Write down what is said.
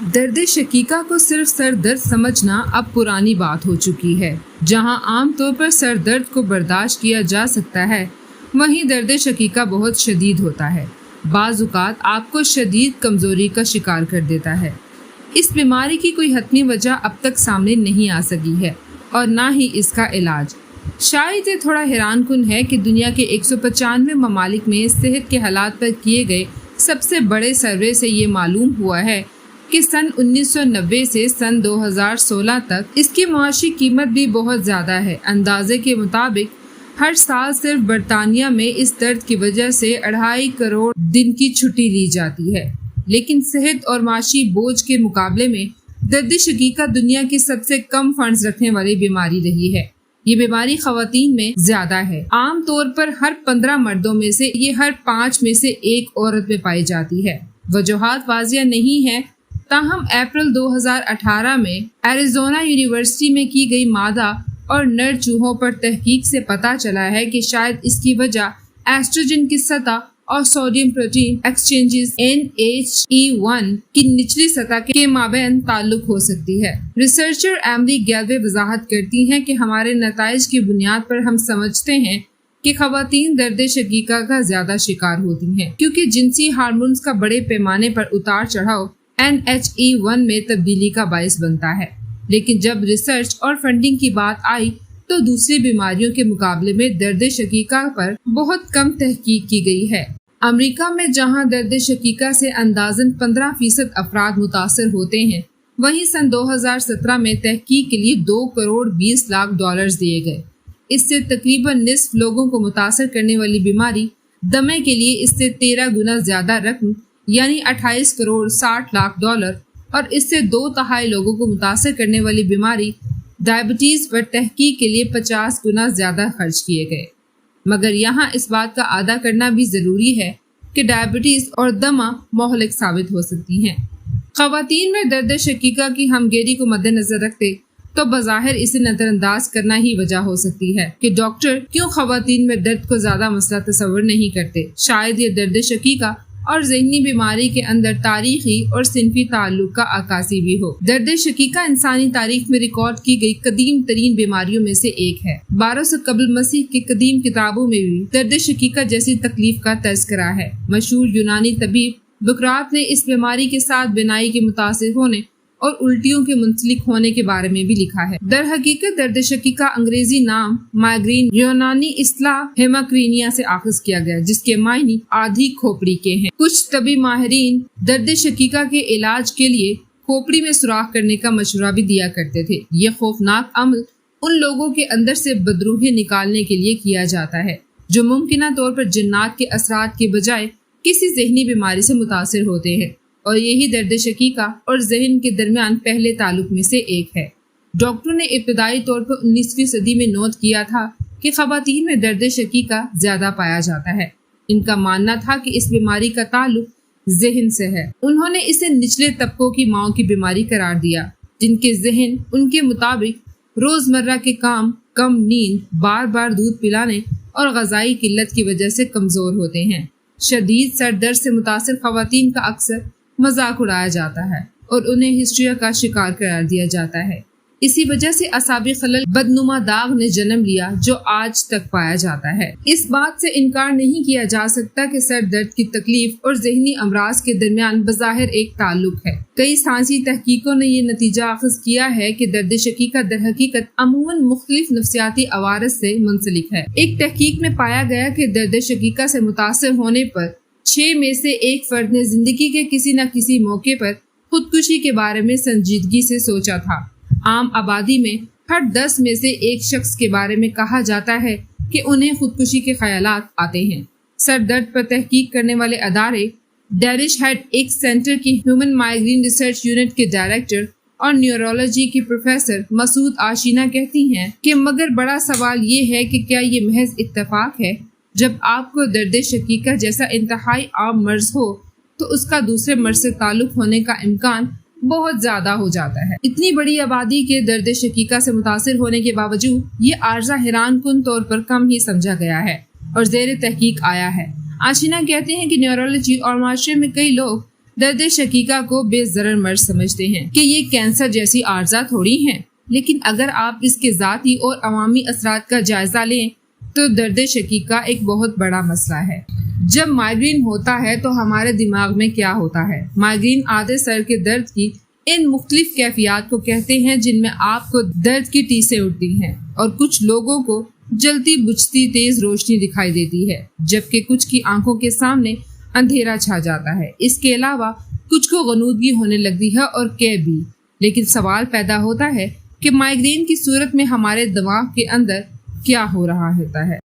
درد شقیقہ کو صرف سر درد سمجھنا اب پرانی بات ہو چکی ہے۔ جہاں عام طور پر سر درد کو برداشت کیا جا سکتا ہے، وہیں درد شقیقہ بہت شدید ہوتا ہے۔ بعض اوقات آپ کو شدید کمزوری کا شکار کر دیتا ہے۔ اس بیماری کی کوئی حتمی وجہ اب تک سامنے نہیں آ سکی ہے اور نہ ہی اس کا علاج۔ شاید یہ تھوڑا حیران کن ہے کہ دنیا کے 195 ممالک میں صحت کے حالات پر کیے گئے سب سے بڑے سروے سے یہ معلوم ہوا ہے کہ سن 1990 سے سن 2016 تک اس کی معاشی قیمت بھی بہت زیادہ ہے۔ اندازے کے مطابق ہر سال صرف برطانیہ میں اس درد کی وجہ سے 2.5 کروڑ دن کی چھٹی لی جاتی ہے، لیکن صحت اور معاشی بوجھ کے مقابلے میں درد شقیقہ دنیا کی سب سے کم فنڈز رکھنے والی بیماری رہی ہے۔ یہ بیماری خواتین میں زیادہ ہے۔ عام طور پر ہر 15 مردوں میں سے یہ ہر 5 میں سے ایک عورت میں پائی جاتی ہے۔ وجوہات واضح نہیں ہیں، تاہم اپریل 2018 میں ایریزونا یونیورسٹی میں کی گئی مادہ اور نر چوہوں پر تحقیق سے پتہ چلا ہے کہ شاید اس کی وجہ ایسٹروجن کی سطح اور سوڈیم پروٹین ایکسچینجز NHE1 کی نچلی سطح کے مابین تعلق ہو سکتی ہے۔ ریسرچر ایملی گیلوے وضاحت کرتی ہیں کہ ہمارے نتائج کی بنیاد پر ہم سمجھتے ہیں کہ خواتین درد شقیقہ کا زیادہ شکار ہوتی ہیں، کیونکہ جنسی ہارمونز کا بڑے پیمانے پر اتار چڑھاؤ NHE1 میں تبدیلی کا باعث بنتا ہے۔ لیکن جب ریسرچ اور فنڈنگ کی بات آئی تو دوسری بیماریوں کے مقابلے میں درد شقیقہ پر بہت کم تحقیق کی گئی ہے۔ امریکہ میں جہاں درد شقیقہ سے اندازاً 15% افراد متاثر ہوتے ہیں، وہیں سن 2017 میں تحقیق کے لیے $2 کروڑ 20 لاکھ دیے گئے۔ اس سے تقریباً نصف لوگوں کو متاثر کرنے والی بیماری دمے کے لیے اس سے 13 گنا زیادہ رقم یعنی $28 کروڑ 60 لاکھ اور اس سے 2/3 لوگوں کو متاثر کرنے والی بیماری ڈائبٹیز پر تحقیق کے لیے 50 گنا زیادہ خرچ کیے گئے۔ مگر یہاں اس بات کا اعادہ کرنا بھی ضروری ہے کہ ڈائبٹیز اور دمہ مہلک ثابت ہو سکتی ہیں۔ خواتین میں درد شقیقہ کی ہمگیری کو مد نظر رکھتے تو بظاہر اسے نظر انداز کرنا ہی وجہ ہو سکتی ہے کہ ڈاکٹر کیوں خواتین میں درد کو زیادہ مسئلہ تصور نہیں کرتے۔ شاید یہ درد شقیقہ اور ذہنی بیماری کے اندر تاریخی اور صنفی تعلق کا عکاسی بھی ہو۔ درد شقیقہ انسانی تاریخ میں ریکارڈ کی گئی قدیم ترین بیماریوں میں سے ایک ہے۔ 1200 قبل مسیح کی قدیم کتابوں میں بھی درد شقیقہ جیسی تکلیف کا تذکرہ ہے۔ مشہور یونانی طبیب بکرات نے اس بیماری کے ساتھ بینائی کے متاثر ہونے اور الٹیوں کے منسلک ہونے کے بارے میں بھی لکھا ہے۔ در حقیقت درد شقیقہ انگریزی نام مائگرین یونانی اصطلاح ہیماکرینیا سے اخذ کیا گیا، جس کے معنی آدھی کھوپڑی کے ہیں۔ کچھ طبی ماہرین درد شقیقہ کے علاج کے لیے کھوپڑی میں سوراخ کرنے کا مشورہ بھی دیا کرتے تھے۔ یہ خوفناک عمل ان لوگوں کے اندر سے بدروحیں نکالنے کے لیے کیا جاتا ہے جو ممکنہ طور پر جنات کے اثرات کے بجائے کسی ذہنی بیماری سے متاثر ہوتے ہیں، اور یہی درد شقیقہ اور ذہن کے درمیان پہلے تعلق میں سے ایک ہے۔ ڈاکٹروں نے ابتدائی طور پر 19ویں صدی میں نوٹ کیا تھا کہ خواتین میں درد شقیقہ زیادہ پایا جاتا ہے۔ ان کا ماننا تھا کہ اس بیماری کا تعلق ذہن سے ہے۔ انہوں نے اسے نچلے طبقوں کی ماؤں کی بیماری قرار دیا، جن کے ذہن ان کے مطابق روزمرہ کے کام، کم نیند، بار بار دودھ پلانے اور غذائی قلت کی وجہ سے کمزور ہوتے ہیں۔ شدید سر درد سے متاثر خواتین کا اکثر مذاق اڑایا جاتا ہے اور انہیں ہسٹریا کا شکار قرار دیا جاتا ہے۔ اسی وجہ سے اعصابی خلل بدنما داغ نے جنم لیا جو آج تک پایا جاتا ہے۔ اس بات سے انکار نہیں کیا جا سکتا کہ سر درد کی تکلیف اور ذہنی امراض کے درمیان بظاہر ایک تعلق ہے۔ کئی سائنسی تحقیقوں نے یہ نتیجہ اخذ کیا ہے کہ درد شقیقہ در حقیقت عموماً مختلف نفسیاتی عوارض سے منسلک ہے۔ ایک تحقیق میں پایا گیا کہ درد شقیقہ سے متاثر ہونے پر 6 میں سے 1 فرد نے زندگی کے کسی نہ کسی موقع پر خودکشی کے بارے میں سنجیدگی سے سوچا تھا۔ عام آبادی میں ہر 10 میں سے 1 شخص کے بارے میں کہا جاتا ہے کہ انہیں خودکشی کے خیالات آتے ہیں۔ سر درد پر تحقیق کرنے والے ادارے ڈیرش ہیڈ ایک سینٹر کی ہیومن مائگرین ریسرچ یونٹ کے ڈائریکٹر اور نیورولوجی کی پروفیسر مسعود آشینہ کہتی ہیں کہ مگر بڑا سوال یہ ہے کہ کیا یہ محض اتفاق ہے؟ جب آپ کو درد شقیقہ جیسا انتہائی عام مرض ہو تو اس کا دوسرے مرض سے تعلق ہونے کا امکان بہت زیادہ ہو جاتا ہے۔ اتنی بڑی آبادی کے درد شقیقہ سے متاثر ہونے کے باوجود یہ عارضہ حیران کن طور پر کم ہی سمجھا گیا ہے اور زیر تحقیق آیا ہے۔ آشینہ کہتے ہیں کہ نیورولوجی اور معاشرے میں کئی لوگ درد شقیقہ کو بے ضرر مرض سمجھتے ہیں کہ یہ کینسر جیسی عارضہ تھوڑی ہیں، لیکن اگر آپ اس کے ذاتی اور عوامی اثرات کا جائزہ لیں تو درد شقیقہ ایک بہت بڑا مسئلہ ہے۔ جب مائیگرین ہوتا ہے تو ہمارے دماغ میں کیا ہوتا ہے؟ مائیگرین آدھے سر کے درد کی ان مختلف کیفیات کو کہتے ہیں جن میں آپ کو درد کی ٹیسیں اٹھتی ہیں اور کچھ لوگوں کو جلتی بجھتی تیز روشنی دکھائی دیتی ہے، جبکہ کچھ کی آنکھوں کے سامنے اندھیرا چھا جاتا ہے۔ اس کے علاوہ کچھ کو غنودگی ہونے لگتی ہے اور کیف بھی۔ لیکن سوال پیدا ہوتا ہے کہ مائیگرین کی صورت میں ہمارے دماغ کے اندر کیا ہو رہا ہوتا ہے؟